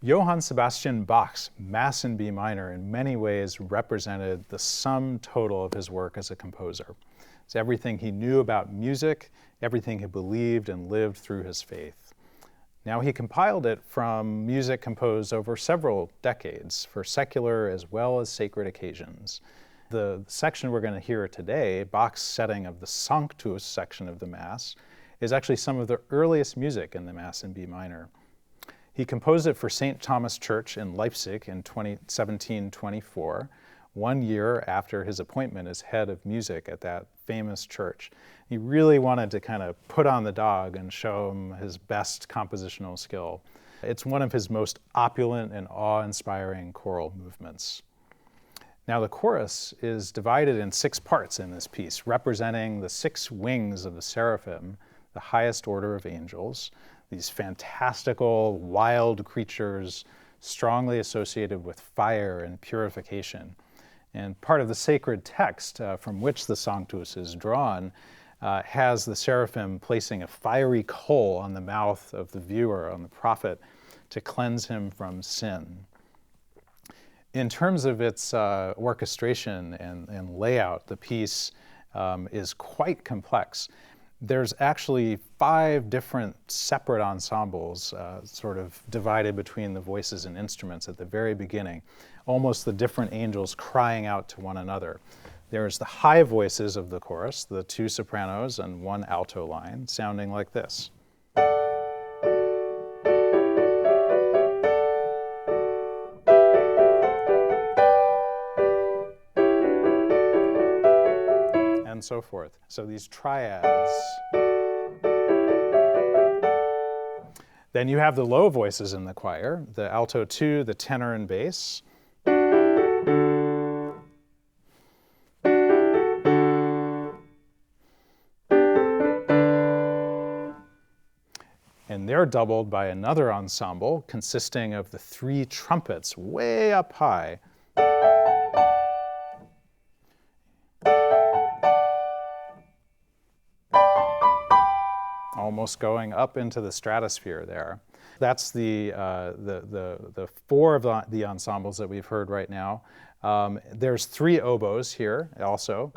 Johann Sebastian Bach's Mass in B minor in many ways represented the sum total of his work as a composer. It's everything he knew about music, everything he believed and lived through his faith. Now he compiled it from music composed over several decades for secular as well as sacred occasions. The section we're going to hear today, Bach's setting of the Sanctus section of the Mass, is actually some of the earliest music in the Mass in B minor. He composed it for St. Thomas Church in Leipzig in 1724, 1 year after his appointment as head of music at that famous church. He really wanted to kind of put on the dog and show him his best compositional skill. It's one of his most opulent and awe-inspiring choral movements. Now the chorus is divided in 6 parts in this piece, representing the 6 wings of the seraphim, the highest order of angels, these fantastical, wild creatures strongly associated with fire and purification. And part of the sacred text from which the Sanctus is drawn has the seraphim placing a fiery coal on the mouth of the viewer, on the prophet, to cleanse him from sin. In terms of its orchestration and layout, the piece is quite complex. There's actually 5 different separate ensembles sort of divided between the voices and instruments at the very beginning, almost the different angels crying out to one another. There's the high voices of the chorus, the 2 sopranos and 1 alto line, sounding like this. And so forth. So these triads. Then you have the low voices in the choir, the alto 2, the tenor and bass. And they're doubled by another ensemble consisting of the 3 trumpets way up high. Almost going up into the stratosphere there. That's the 4 of the ensembles that we've heard right now. There's 3 oboes here also.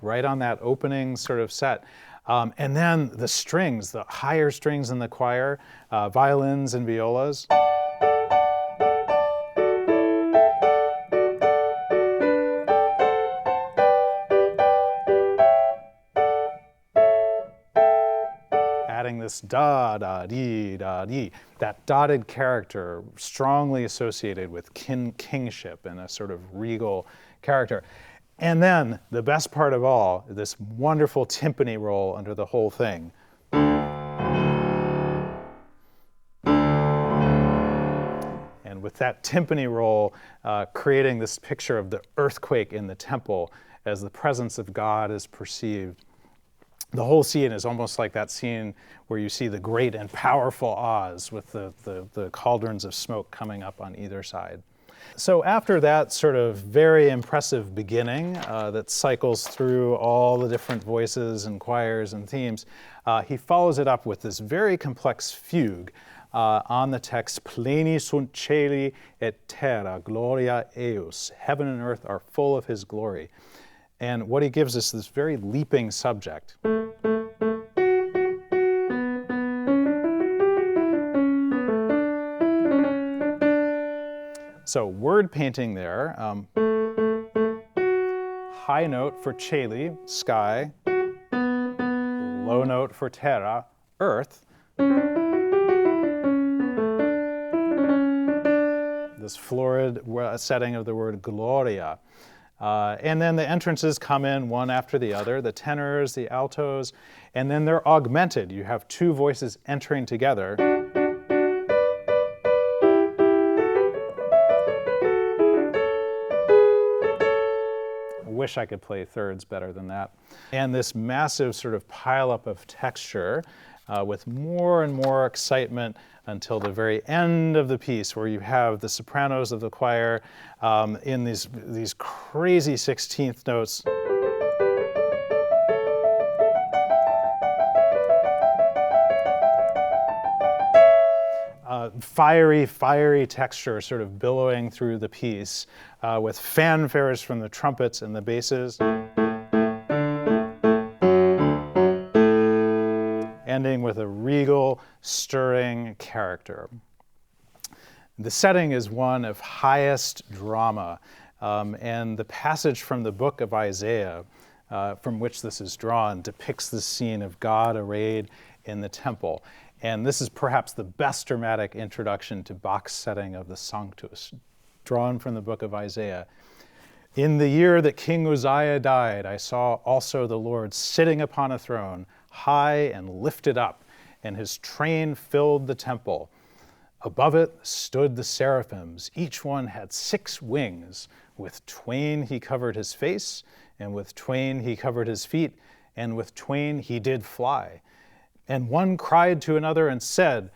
Right on that opening sort of set. And then the strings, the higher strings in the choir, violins and violas. Adding this da-da-dee, da-dee, that dotted character strongly associated with kingship and a sort of regal character. And then, the best part of all, this wonderful timpani roll under the whole thing. And with that timpani roll, creating this picture of the earthquake in the temple as the presence of God is perceived. The whole scene is almost like that scene where you see the great and powerful Oz with the cauldrons of smoke coming up on either side. So after that sort of very impressive beginning that cycles through all the different voices and choirs and themes, he follows it up with this very complex fugue on the text, Pleni sunt caeli et terra gloria eius. Heaven and earth are full of his glory. And what he gives us this very leaping subject. So word painting there, high note for caeli, sky, low note for terra, earth. This florid setting of the word gloria. And then the entrances come in one after the other, the tenors, the altos, and then they're augmented. You have 2 voices entering together. I wish I could play thirds better than that. And this massive sort of pileup of texture with more and more excitement until the very end of the piece, where you have the sopranos of the choir in these crazy 16th notes. fiery texture sort of billowing through the piece, with fanfares from the trumpets and the basses, ending with a regal, stirring character. The setting is one of highest drama, and the passage from the book of Isaiah, from which this is drawn, depicts the scene of God arrayed in the temple. And this is perhaps the best dramatic introduction to Bach's setting of the Sanctus, drawn from the book of Isaiah. In the year that King Uzziah died, I saw also the Lord sitting upon a throne, high and lifted up, and his train filled the temple. Above it stood the seraphims. Each one had 6 wings. With twain he covered his face, and with twain he covered his feet, and with twain he did fly. And one cried to another and said,